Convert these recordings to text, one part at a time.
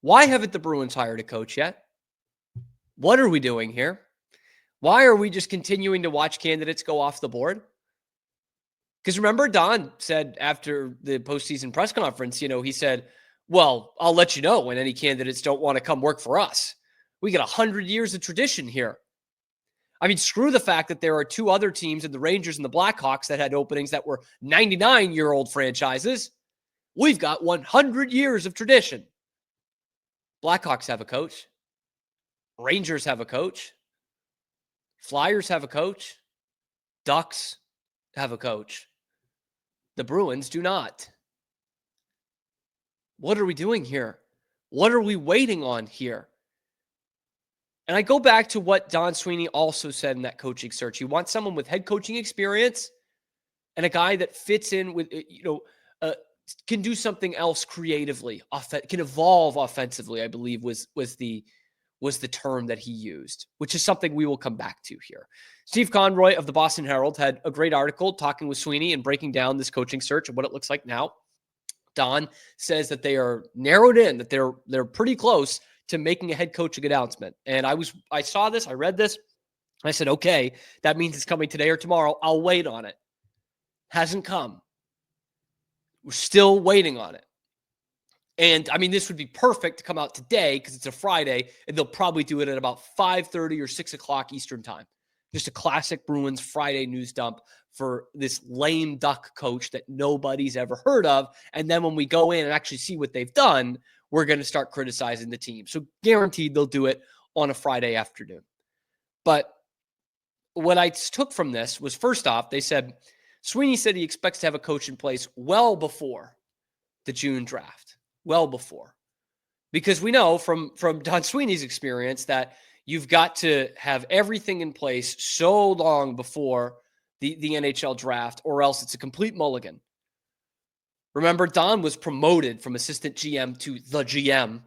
Why haven't the Bruins hired a coach yet? What are we doing here? Why are we just continuing to watch candidates go off the board? Because remember, Don said after the postseason press conference, he said, well, I'll let you know when any candidates don't want to come work for us. We got 100 years of tradition here. I mean, screw the fact that there are two other teams in the Rangers and the Blackhawks that had openings that were 99-year-old franchises. We've got 100 years of tradition. Blackhawks have a coach. Rangers have a coach. Flyers have a coach. Ducks have a coach. The Bruins do not. What are we doing here? What are we waiting on here? And I go back to what Don Sweeney also said in that coaching search. He wants someone with head coaching experience and a guy that fits in with, can do something else creatively, can evolve offensively, I believe was the term that he used, which is something we will come back to here. Steve Conroy of the Boston Herald had a great article talking with Sweeney and breaking down this coaching search and what it looks like now. Don says that they are narrowed in, that they're pretty close to making a head coaching announcement. And I saw this, I read this, I said, okay, that means it's coming today or tomorrow. I'll wait on it. Hasn't come. We're still waiting on it. And I mean, this would be perfect to come out today because it's a Friday, and they'll probably do it at about 5:30 or 6 o'clock Eastern time. Just a classic Bruins Friday news dump for this lame duck coach that nobody's ever heard of. And then when we go in and actually see what they've done, we're going to start criticizing the team. So guaranteed they'll do it on a Friday afternoon. But what I took from this was, first off, they said, Sweeney said he expects to have a coach in place well before the June draft. Well before. Because we know from Don Sweeney's experience that you've got to have everything in place so long before the NHL draft, or else it's a complete mulligan. Remember, Don was promoted from assistant GM to the GM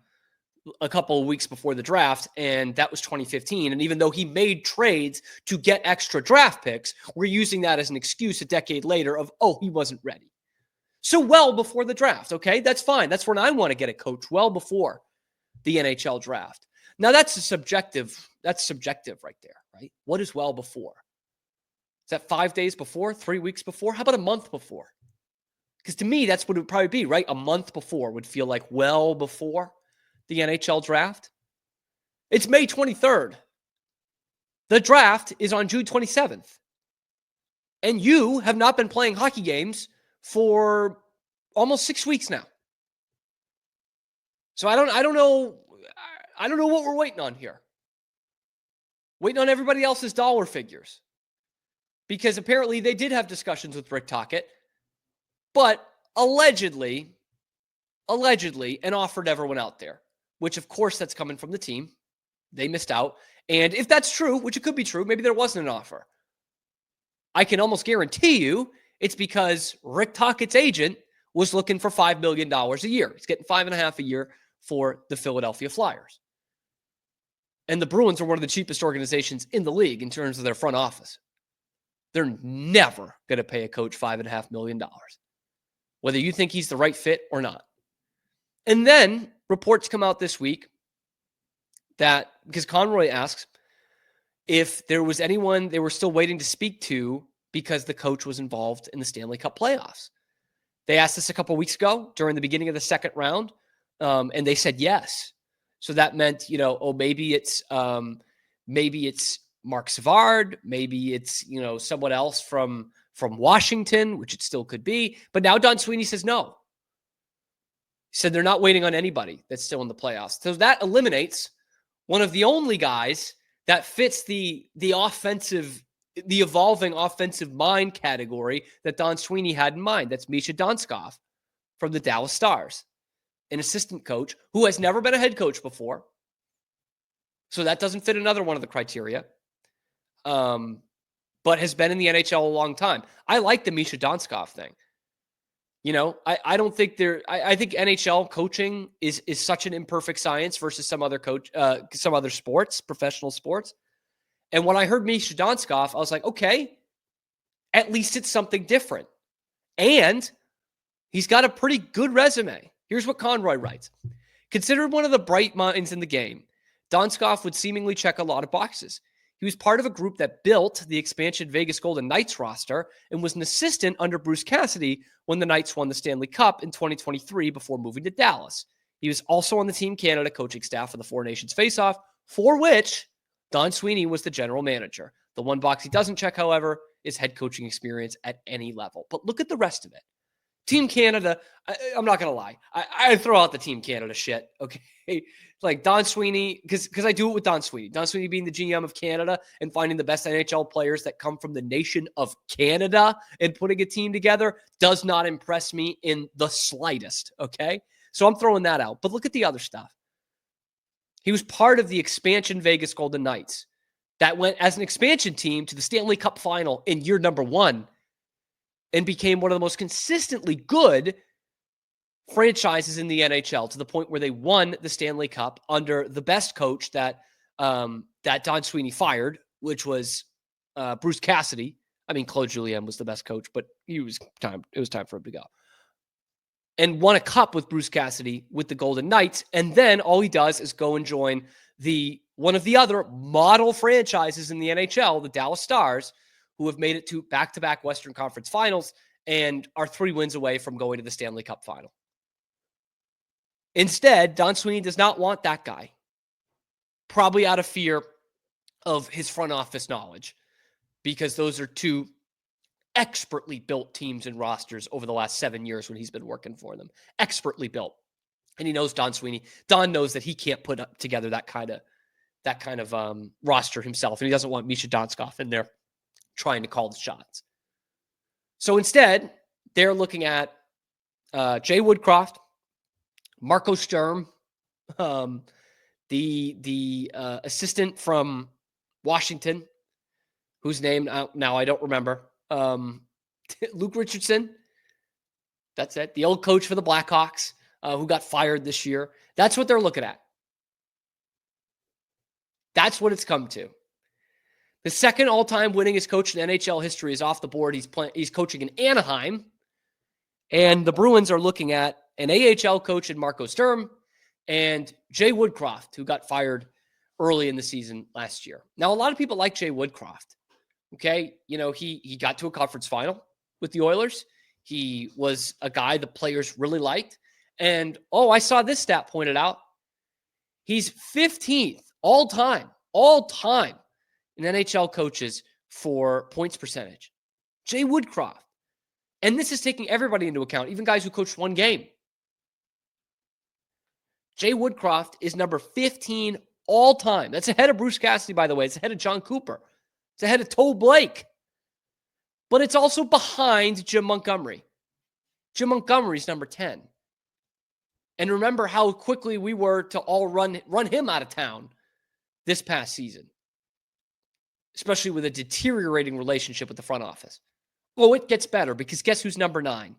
a couple of weeks before the draft, and that was 2015. And even though he made trades to get extra draft picks, we're using that as an excuse a decade later of, he wasn't ready. So well before the draft, okay? That's fine. That's when I want to get a coach, well before the NHL draft. Now, that's subjective right there, right? What is well before? Is that 5 days before, 3 weeks before? How about a month before? Because to me, that's what it would probably be, right? A month before would feel like well before the NHL draft. It's May 23rd. The draft is on June 27th. And you have not been playing hockey games for almost 6 weeks now. So I don't know what we're waiting on here. Waiting on everybody else's dollar figures. Because apparently they did have discussions with Rick Tocchet, but allegedly, an offer never went out there, which of course that's coming from the team. They missed out. And if that's true, which it could be true, maybe there wasn't an offer. I can almost guarantee you it's because Rick Tocchet's agent was looking for $5 million a year. He's getting $5.5 million a year for the Philadelphia Flyers. And the Bruins are one of the cheapest organizations in the league in terms of their front office. They're never going to pay a coach $5.5 million, whether you think he's the right fit or not. And then reports come out this week that, because Conroy asks if there was anyone they were still waiting to speak to because the coach was involved in the Stanley Cup playoffs. They asked this a couple of weeks ago during the beginning of the second round, and they said yes. So that meant, maybe it's Mark Savard, maybe it's, someone else from Washington, which it still could be. But now Don Sweeney says no. He said they're not waiting on anybody that's still in the playoffs. So that eliminates one of the only guys that fits the evolving offensive mind category that Don Sweeney had in mind. That's Misha Donskov from the Dallas Stars, an assistant coach who has never been a head coach before. So that doesn't fit another one of the criteria. But has been in the NHL a long time. I like the Misha Donskov thing. I don't think I think NHL coaching is such an imperfect science versus some other sports, professional sports. And when I heard Misha Donskov, I was like, okay, at least it's something different. And he's got a pretty good resume. Here's what Conroy writes. Considered one of the bright minds in the game, Donskov would seemingly check a lot of boxes. He was part of a group that built the expansion Vegas Golden Knights roster and was an assistant under Bruce Cassidy when the Knights won the Stanley Cup in 2023 before moving to Dallas. He was also on the Team Canada coaching staff for the Four Nations Faceoff, for which Don Sweeney was the general manager. The one box he doesn't check, however, is head coaching experience at any level. But look at the rest of it. Team Canada, I'm not going to lie. I throw out the Team Canada shit, okay? Like Don Sweeney, because I do it with Don Sweeney. Don Sweeney being the GM of Canada and finding the best NHL players that come from the nation of Canada and putting a team together does not impress me in the slightest, okay? So I'm throwing that out. But look at the other stuff. He was part of the expansion Vegas Golden Knights that went as an expansion team to the Stanley Cup final in year number 1 and became one of the most consistently good franchises in the NHL to the point where they won the Stanley Cup under the best coach that Don Sweeney fired, which was Bruce Cassidy. I mean, Claude Julien was the best coach, but it was time for him to go. And won a cup with Bruce Cassidy with the Golden Knights. And then all he does is go and join one of the other model franchises in the NHL, the Dallas Stars, who have made it to back-to-back Western Conference Finals and are 3 wins away from going to the Stanley Cup Final. Instead, Don Sweeney does not want that guy, probably out of fear of his front office knowledge, because those are 2 expertly built teams and rosters over the last 7 years when he's been working for them. Expertly built. And he knows Don Sweeney. Don knows that he can't put up together that kind of roster himself, and he doesn't want Misha Donskov in there trying to call the shots. So instead, they're looking at Jay Woodcroft, Marco Sturm, the assistant from Washington, whose name now I don't remember, Luke Richardson. That's it. The old coach for the Blackhawks, who got fired this year. That's what they're looking at. That's what it's come to. The second all-time winningest coach in NHL history is off the board. He's coaching in Anaheim, and the Bruins are looking at an AHL coach in Marco Sturm and Jay Woodcroft, who got fired early in the season last year. Now, a lot of people like Jay Woodcroft. Okay, he got to a conference final with the Oilers. He was a guy the players really liked, and I saw this stat pointed out. He's 15th all time in NHL coaches for points percentage. Jay Woodcroft. And this is taking everybody into account, even guys who coached 1 game. Jay Woodcroft is number 15 all time. That's ahead of Bruce Cassidy, by the way. It's ahead of John Cooper. It's ahead of Toe Blake. But it's also behind Jim Montgomery. Jim Montgomery's number 10. And remember how quickly we were to all run him out of town this past season, especially with a deteriorating relationship with the front office. Well, it gets better because guess who's number 9?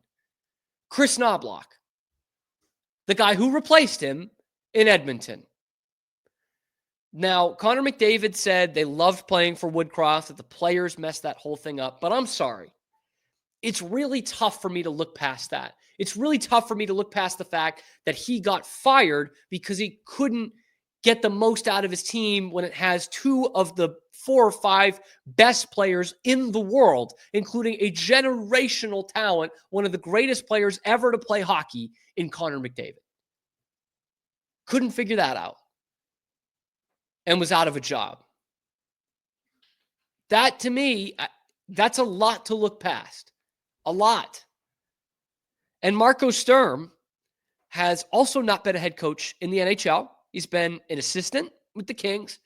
Chris Knobloch, the guy who replaced him in Edmonton. Now, Connor McDavid said they loved playing for Woodcroft, that the players messed that whole thing up, but I'm sorry. It's really tough for me to look past that. It's really tough for me to look past the fact that he got fired because he couldn't get the most out of his team when it has 2 of the 4 or 5 best players in the world, including a generational talent, one of the greatest players ever to play hockey in Connor McDavid. Couldn't figure that out and was out of a job. That, to me, that's a lot to look past. A lot. And Marco Sturm has also not been a head coach in the NHL. He's been an assistant with the Kings.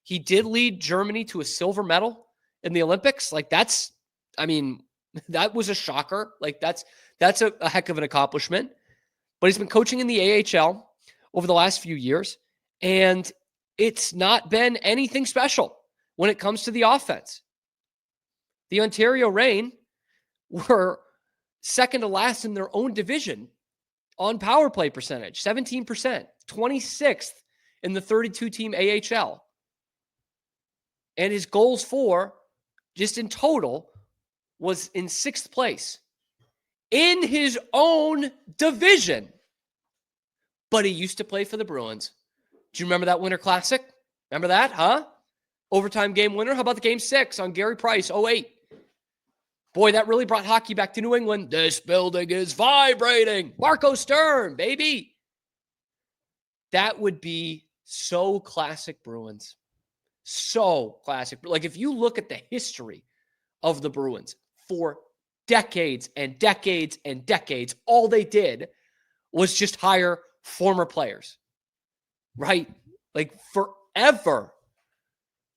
He did lead Germany to a silver medal in the Olympics. That was a shocker. That's a heck of an accomplishment. But he's been coaching in the AHL over the last few years, and it's not been anything special when it comes to the offense. The Ontario Reign were second to last in their own division on power play percentage, 17%, 26th in the 32-team AHL. And his goals for, just in total, was in 6th place in his own division. but he used to play for the Bruins. Do you remember that Winter Classic? Remember that, huh? Overtime game winner. How about the Game 6 on Gary Price, 08? Boy, that really brought hockey back to New England. This building is vibrating. Marco Sturm, baby. That would be so classic Bruins. So classic. Like, if you look at the history of the Bruins for decades and decades and decades, all they did was just hire former players, right? Like, forever.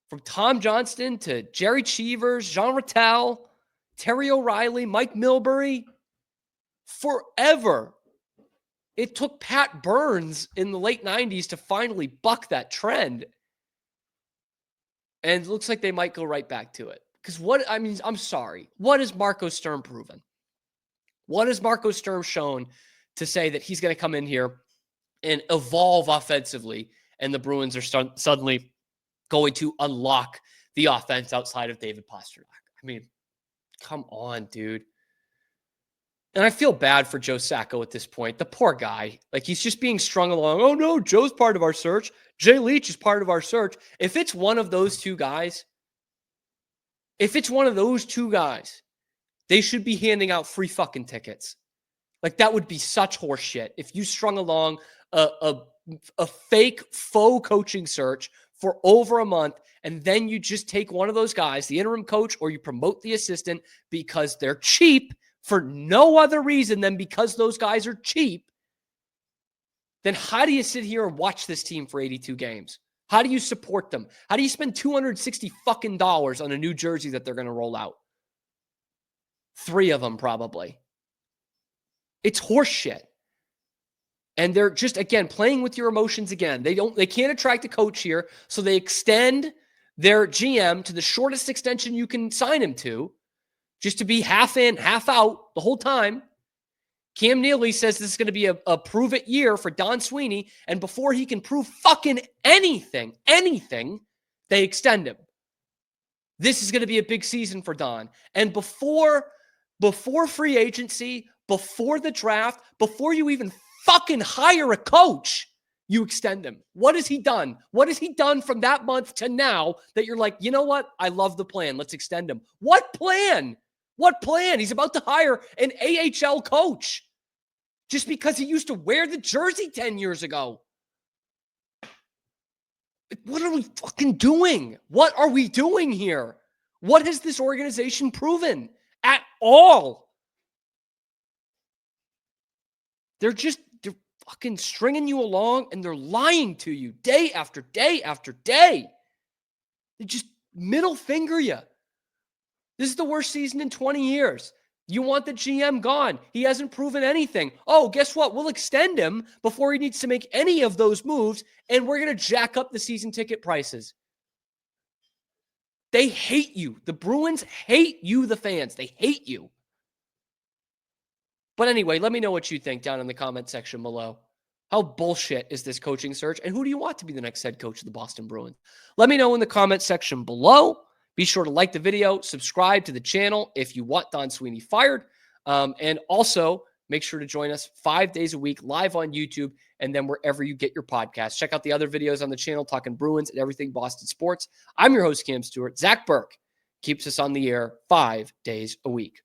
From Tom Johnston to Jerry Cheevers, Jean Rattel, Terry O'Reilly, Mike Milbury, forever. It took Pat Burns in the late 90s to finally buck that trend. And it looks like they might go right back to it. Because I'm sorry. What has Marco Sturm proven? What has Marco Sturm shown to say that he's going to come in here and evolve offensively and the Bruins are suddenly going to unlock the offense outside of David Pastrnak? I mean, come on, dude. And I feel bad for Joe Sacco at this point. The poor guy. Like, he's just being strung along. Oh, no, Joe's part of our search. Jay Leach is part of our search. If it's one of those two guys, they should be handing out free fucking tickets. Like, that would be such horse shit. If you strung along a fake faux coaching search for over a month, and then you just take one of those guys, the interim coach, or you promote the assistant because they're cheap for no other reason than because those guys are cheap, then how do you sit here and watch this team for 82 games? How do you support them? How do you spend $260 fucking dollars on a new jersey that they're going to roll out? 3 of them probably. It's horse shit. And they're just, again, playing with your emotions again. They can't attract a coach here, so they extend their GM to the shortest extension you can sign him to, just to be half in, half out the whole time. Cam Neely says this is going to be a prove-it year for Don Sweeney, and before he can prove fucking anything, they extend him. This is going to be a big season for Don. And before free agency, before the draft, before you even fucking hire a coach, you extend him. What has he done? What has he done from that month to now that you're like, you know what? I love the plan. Let's extend him. What plan? What plan? He's about to hire an AHL coach just because he used to wear the jersey 10 years ago. What are we fucking doing? What are we doing here? What has this organization proven at all? They're fucking stringing you along and they're lying to you day after day after day. They just middle finger you. This is the worst season in 20 years. You want the GM gone. He hasn't proven anything. Oh, guess what? We'll extend him before he needs to make any of those moves, and we're going to jack up the season ticket prices. They hate you. The Bruins hate you, the fans. They hate you. But anyway, let me know what you think down in the comment section below. How bullshit is this coaching search? And who do you want to be the next head coach of the Boston Bruins? Let me know in the comment section below. Be sure to like the video, subscribe to the channel if you want Don Sweeney fired. And also make sure to join us 5 days a week live on YouTube and then wherever you get your podcasts. Check out the other videos on the channel talking Bruins and everything Boston sports. I'm your host, Cam Stewart. Zach Burke keeps us on the air 5 days a week.